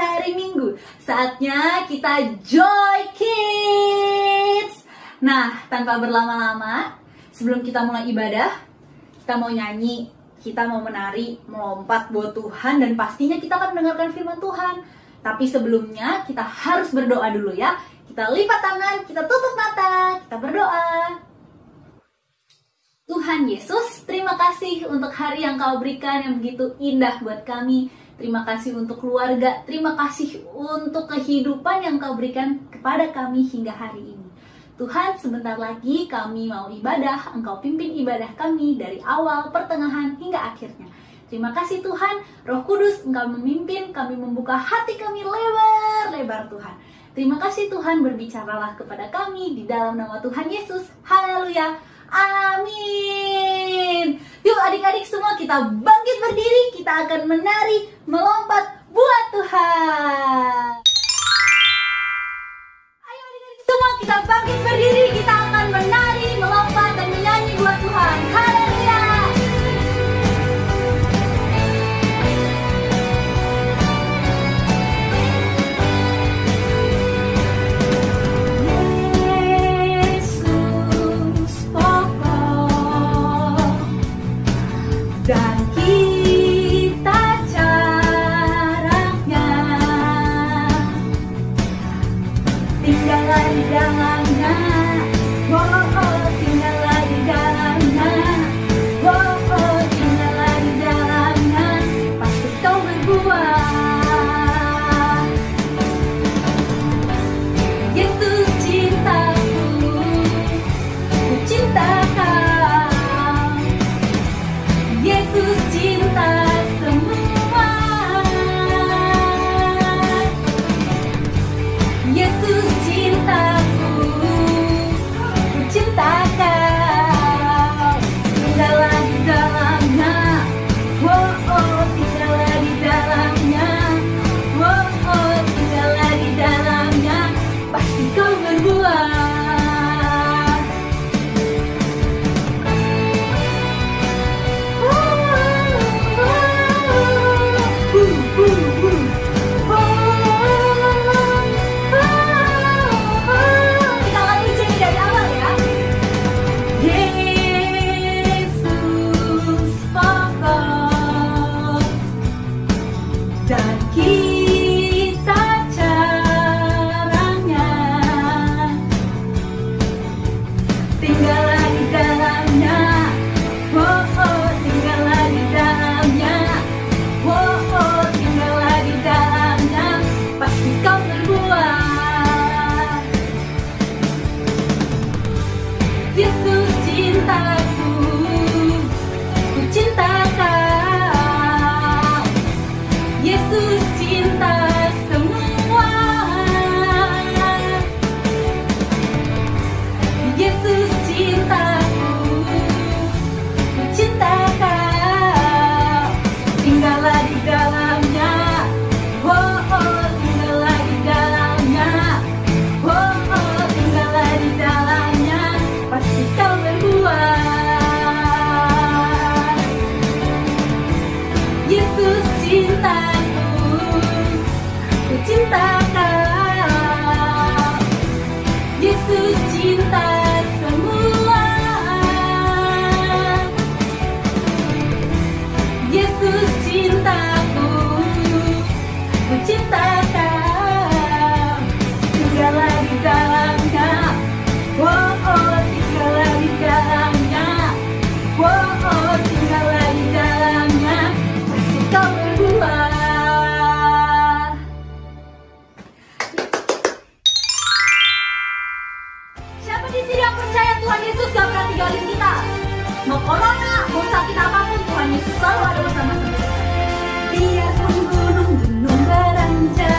hari Minggu. Saatnya kita Joy Kids. Nah, tanpa berlama-lama, sebelum kita mulai ibadah, kita mau nyanyi, kita mau menari, melompat buat Tuhan, dan pastinya kita akan mendengarkan firman Tuhan. Tapi sebelumnya kita harus berdoa dulu ya. Kita lipat tangan, kita tutup mata, kita berdoa. Tuhan Yesus, terima kasih untuk hari yang Kau berikan yang begitu indah buat kami. Terima kasih untuk keluarga, terima kasih untuk kehidupan yang Kau berikan kepada kami hingga hari ini. Tuhan, sebentar lagi kami mau ibadah, Engkau pimpin ibadah kami dari awal, pertengahan, hingga akhirnya. Terima kasih Tuhan, Roh Kudus, Engkau memimpin, kami membuka hati kami lebar-lebar Tuhan. Terima kasih Tuhan, berbicaralah kepada kami di dalam nama Tuhan Yesus. Haleluya. Amin. Yuk adik-adik semua kita bangkit berdiri, kita akan menari, melompat buat Tuhan. Ayo adik-adik semua kita bangkit berdiri, kita akan menari, melompat dan menyanyi buat Tuhan. Haleluya. Dan kita jaraknya tinggallah di dalamnya, tinggallah di dalamnya, tinggallah di dalamnya, pasti kau berbuah. Yesus cintaku, ku cinta kau. Yesus cinta semua. Yesus cintaku, ku cinta kau. Tinggallah di dalamnya, tinggallah di dalamnya, tinggallah di dalamnya, pasti kau berbuah. Mau corona, mau sakit apapun, Tuhan Yesus selalu ada bersama kita. Biarpun gunung-gunung beranjak,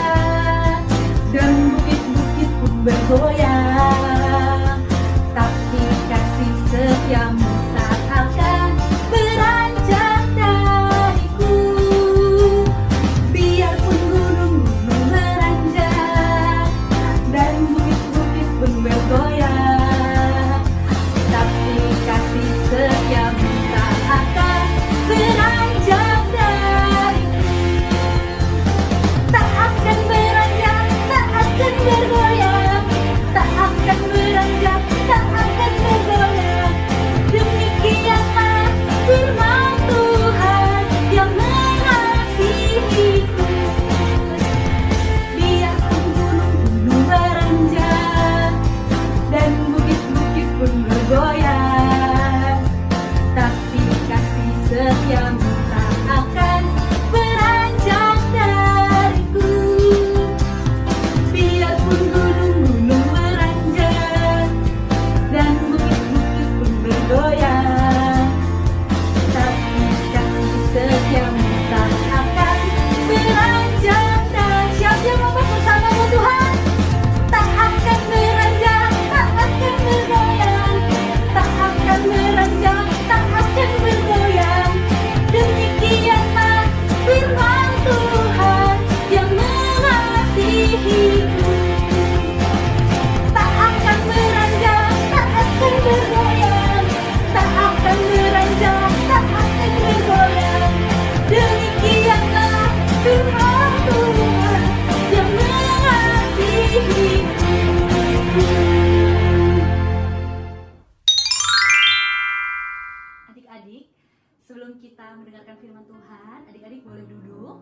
adik-adik boleh duduk.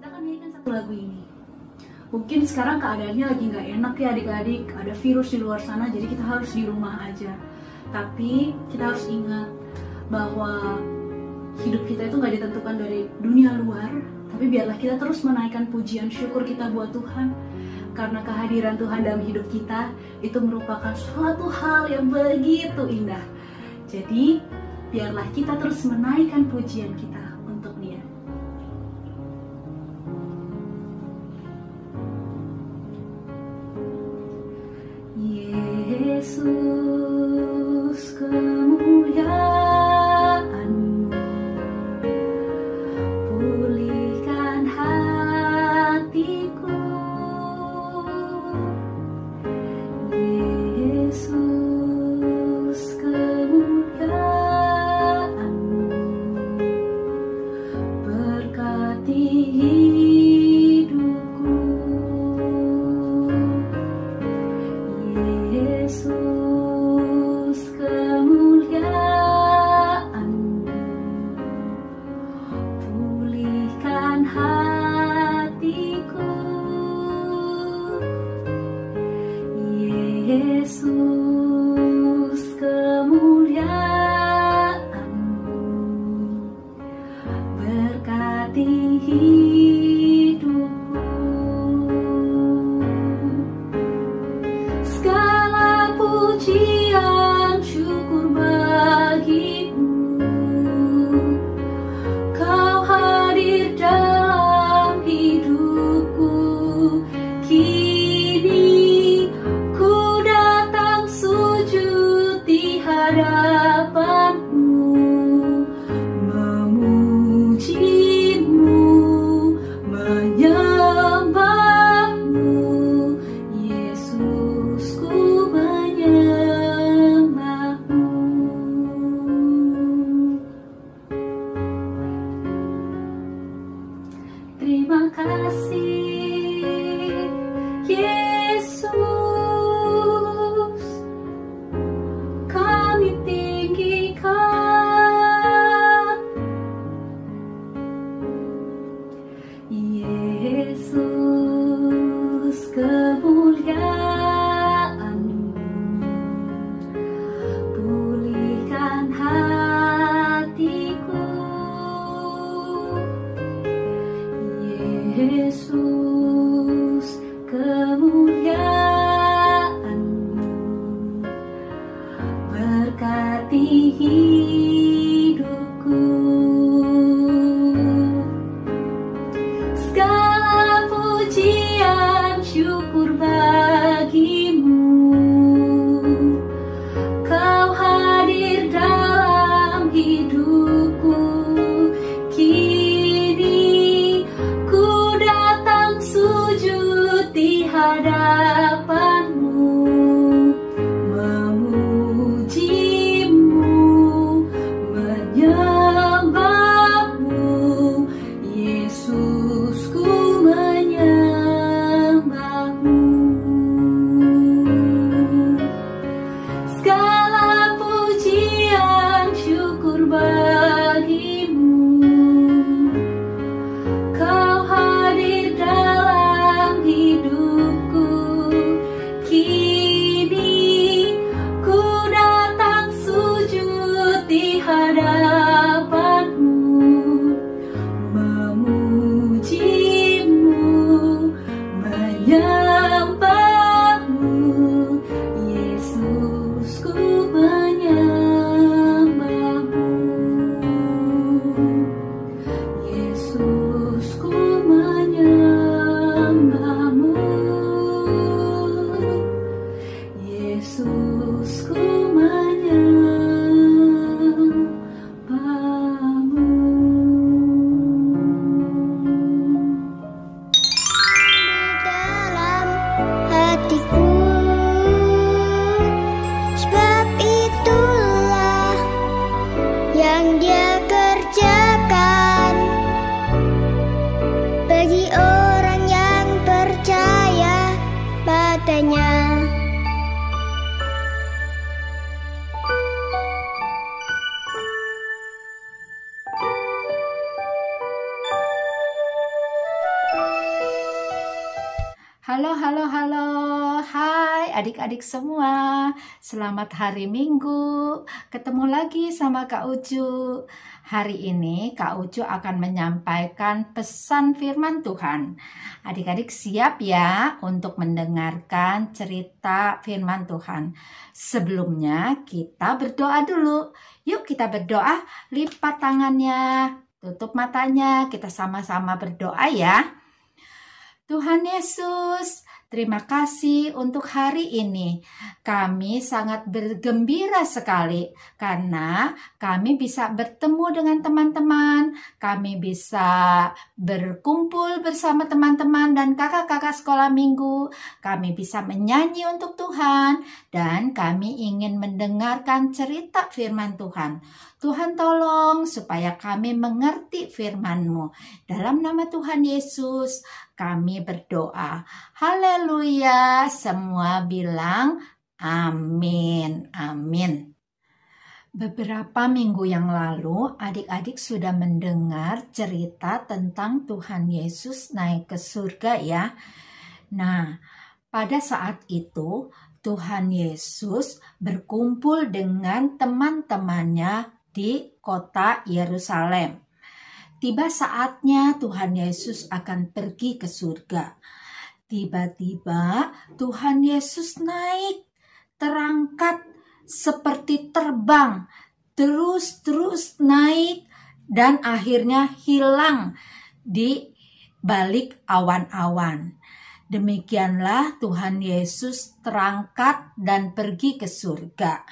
Kita akan nyanyikan satu lagu ini. Mungkin sekarang keadaannya lagi nggak enak ya adik-adik, ada virus di luar sana, jadi kita harus di rumah aja. Tapi kita harus ingat bahwa hidup kita itu nggak ditentukan dari dunia luar, tapi biarlah kita terus menaikkan pujian syukur kita buat Tuhan. Karena kehadiran Tuhan dalam hidup kita itu merupakan suatu hal yang begitu indah. Jadi biarlah kita terus menaikkan pujian kita untuk Dia. Yesus, kemuliaan-Mu pulihkan hatiku. Yesus, kemuliaan-Mu berkati hidupku. Yesus, kemuliaan-Mu pulihkan hatiku. Yesus, kemuliaan-Mu berkati hidupku. Segala pujian syukur bagimu, Kau hadir dalam hidupku. Kini ku datang sujud di hadapan-Mu, memuji-Mu, menyembah-Mu. Yesus, ku menyembah-Mu. Terima kasih Yesus, kami tinggikan. Yesus, kemuliaan-Mu pulihkan hatiku. Yesus, kemuliaan-Mu berkati hidupku. Segala pujian syukur bagimu, Kau hadir dalam hidupku. Kini ku datang sujud di hadapan-Mu, memuji-Mu, menyembah-Mu. Yesus, ku menyembah-Mu. Segala pujian syukur bagimu, Kau hadir dalam hidupku. Kini ku datang sujud di hadapan-Mu, memuji-Mu, menyembah-Mu. Yesus, ku menyembah-Mu. Yesus, ku menyembah-Mu. Yesus, ku menyembah-Mu. Dalam hatiku, sebab itulah yang Dia kerjakan bagi orang yang percaya padanya. Halo, halo, halo. Hai adik-adik semua. Selamat hari Minggu. Ketemu lagi sama Kak Ucu. Hari ini Kak Ucu akan menyampaikan pesan firman Tuhan. Adik-adik siap ya untuk mendengarkan cerita firman Tuhan. Sebelumnya kita berdoa dulu. Yuk kita berdoa, lipat tangannya, tutup matanya, kita sama-sama berdoa ya. Tuhan Yesus, terima kasih untuk hari ini. Kami sangat bergembira sekali karena kami bisa bertemu dengan teman-teman, kami bisa berkumpul bersama teman-teman dan kakak-kakak sekolah minggu, kami bisa menyanyi untuk Tuhan, dan kami ingin mendengarkan cerita firman Tuhan. Tuhan tolong supaya kami mengerti firman-Mu. Dalam nama Tuhan Yesus, kami berdoa. Haleluya, semua bilang amin, amin. Beberapa minggu yang lalu, adik-adik sudah mendengar cerita tentang Tuhan Yesus naik ke surga ya. Nah, pada saat itu, Tuhan Yesus berkumpul dengan teman-temannya di kota Yerusalem. Tiba saatnya Tuhan Yesus akan pergi ke surga. Tiba-tiba Tuhan Yesus naik, terangkat seperti terbang, terus naik dan akhirnya hilang di balik awan-awan. Demikianlah Tuhan Yesus terangkat dan pergi ke surga.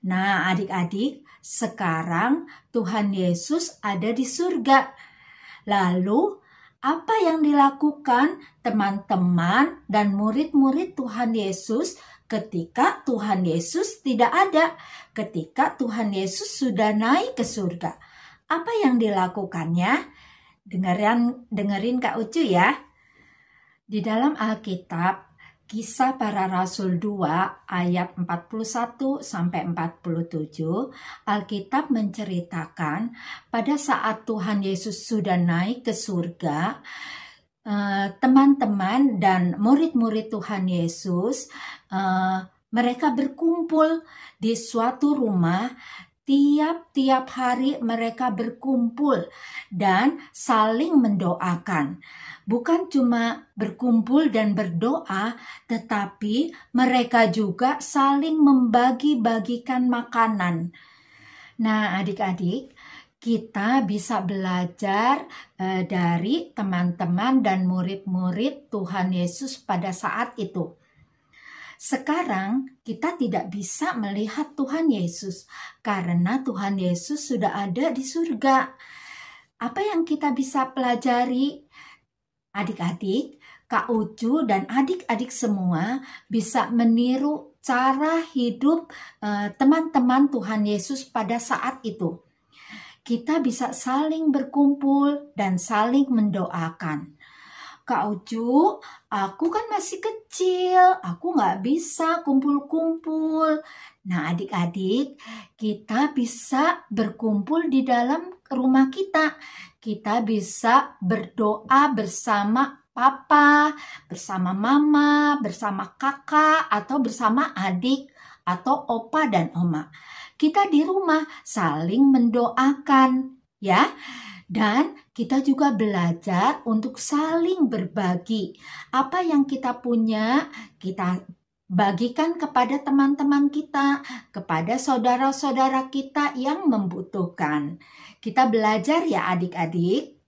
Nah, adik-adik, sekarang Tuhan Yesus ada di surga. Lalu, apa yang dilakukan teman-teman dan murid-murid Tuhan Yesus ketika Tuhan Yesus tidak ada? Ketika Tuhan Yesus sudah naik ke surga. Apa yang dilakukannya? Dengerin Kak Ucu ya. Di dalam Alkitab, Kisah Para Rasul 2 ayat 41 sampai 47, Alkitab menceritakan pada saat Tuhan Yesus sudah naik ke surga, teman-teman dan murid-murid Tuhan Yesus mereka berkumpul di suatu rumah. Tiap hari mereka berkumpul dan saling mendoakan. Bukan cuma berkumpul dan berdoa, tetapi mereka juga saling membagi-bagikan makanan. Nah, adik-adik, kita bisa belajar dari teman-teman dan murid-murid Tuhan Yesus pada saat itu. Sekarang kita tidak bisa melihat Tuhan Yesus karena Tuhan Yesus sudah ada di surga. Apa yang kita bisa pelajari? Adik-adik, Kak Ucu dan adik-adik semua bisa meniru cara hidup teman-teman Tuhan Yesus pada saat itu. Kita bisa saling berkumpul dan saling mendoakan. Kak Ucu, aku kan masih kecil, aku nggak bisa kumpul-kumpul. Nah, adik-adik, kita bisa berkumpul di dalam rumah kita. Kita bisa berdoa bersama papa, bersama mama, bersama kakak, atau bersama adik, atau opa dan oma. Kita di rumah saling mendoakan, ya. Dan kita juga belajar untuk saling berbagi. Apa yang kita punya, kita bagikan kepada teman-teman kita, kepada saudara-saudara kita yang membutuhkan. Kita belajar ya adik-adik.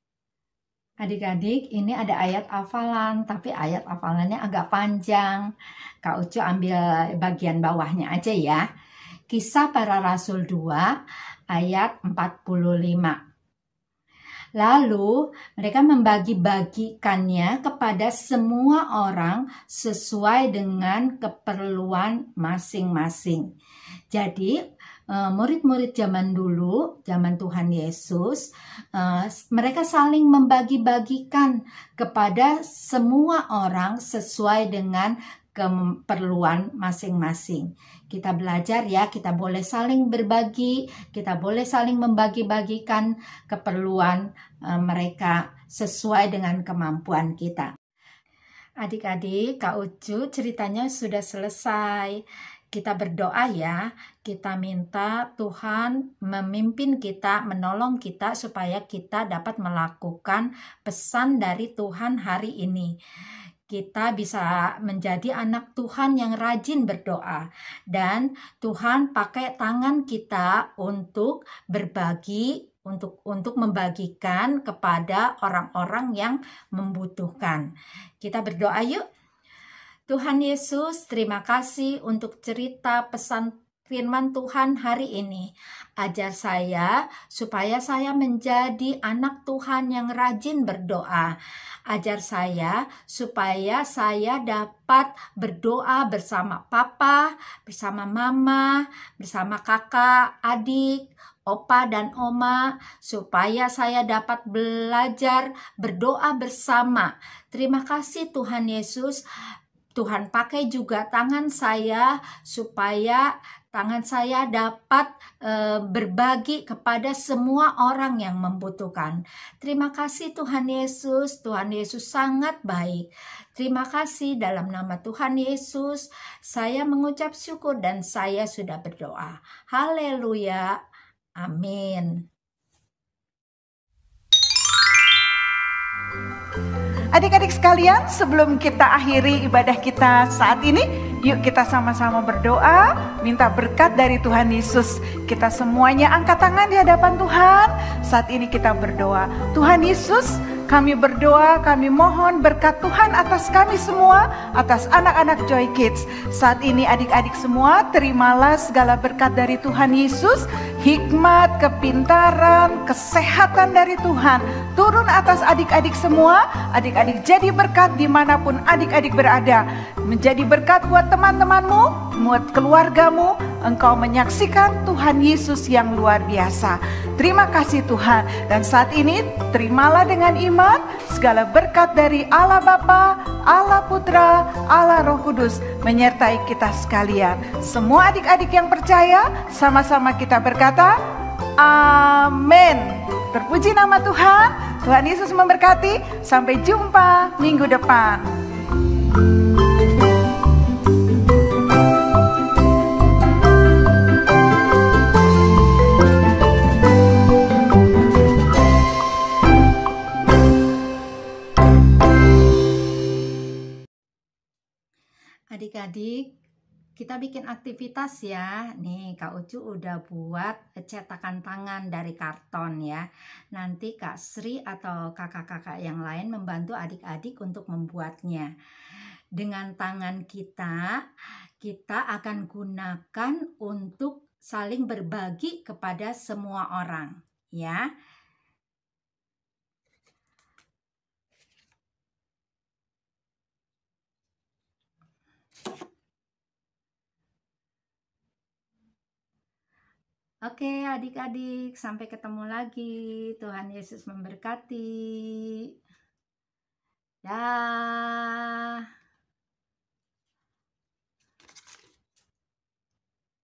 Adik-adik, ini ada ayat hafalan, tapi ayat hafalannya agak panjang. Kak Ucu ambil bagian bawahnya aja ya. Kisah Para Rasul 2 ayat 45. Lalu mereka membagi-bagikannya kepada semua orang sesuai dengan keperluan masing-masing. Jadi murid-murid zaman dulu, zaman Tuhan Yesus, mereka saling membagi-bagikan kepada semua orang sesuai dengan keperluan masing-masing. Kita belajar ya, kita boleh saling berbagi, kita boleh saling membagi-bagikan keperluan mereka sesuai dengan kemampuan kita. Adik-adik, Kak Ucu ceritanya sudah selesai. Kita berdoa ya, kita minta Tuhan memimpin kita, menolong kita supaya kita dapat melakukan pesan dari Tuhan hari ini. Kita bisa menjadi anak Tuhan yang rajin berdoa, dan Tuhan pakai tangan kita untuk berbagi, untuk membagikan kepada orang-orang yang membutuhkan. Kita berdoa yuk. Tuhan Yesus, terima kasih untuk cerita pesan firman Tuhan hari ini. Ajar saya supaya saya menjadi anak Tuhan yang rajin berdoa. Ajar saya supaya saya dapat berdoa bersama papa, bersama mama, bersama kakak, adik, opa dan oma, supaya saya dapat belajar berdoa bersama. Terima kasih Tuhan Yesus. Tuhan pakai juga tangan saya supaya tangan saya dapat berbagi kepada semua orang yang membutuhkan. Terima kasih Tuhan Yesus. Tuhan Yesus sangat baik. Terima kasih dalam nama Tuhan Yesus. Saya mengucap syukur dan saya sudah berdoa. Haleluya. Amin. Adik-adik sekalian, sebelum kita akhiri ibadah kita saat ini, yuk kita sama-sama berdoa, minta berkat dari Tuhan Yesus. Kita semuanya angkat tangan di hadapan Tuhan. Saat ini kita berdoa. Tuhan Yesus, kami berdoa, kami mohon berkat Tuhan atas kami semua, atas anak-anak Joy Kids. Saat ini adik-adik semua, terimalah segala berkat dari Tuhan Yesus, hikmat, kepintaran, kesehatan dari Tuhan turun atas adik-adik semua. Adik-adik jadi berkat dimanapun adik-adik berada. Menjadi berkat buat teman-temanmu, buat keluargamu. Engkau menyaksikan Tuhan Yesus yang luar biasa. Terima kasih Tuhan. Dan saat ini terimalah dengan iman segala berkat dari Allah Bapa, Allah Putra, Allah Roh Kudus menyertai kita sekalian. Semua adik-adik yang percaya, sama-sama kita berkata, amin. Terpuji nama Tuhan. Tuhan Yesus memberkati. Sampai jumpa minggu depan. Adik-adik, kita bikin aktivitas ya. Nih Kak Ucu udah buat cetakan tangan dari karton ya. Nanti Kak Sri atau kakak-kakak yang lain membantu adik-adik untuk membuatnya. Dengan tangan kita akan gunakan untuk saling berbagi kepada semua orang ya. Oke adik-adik, sampai ketemu lagi. Tuhan Yesus memberkati. Dah.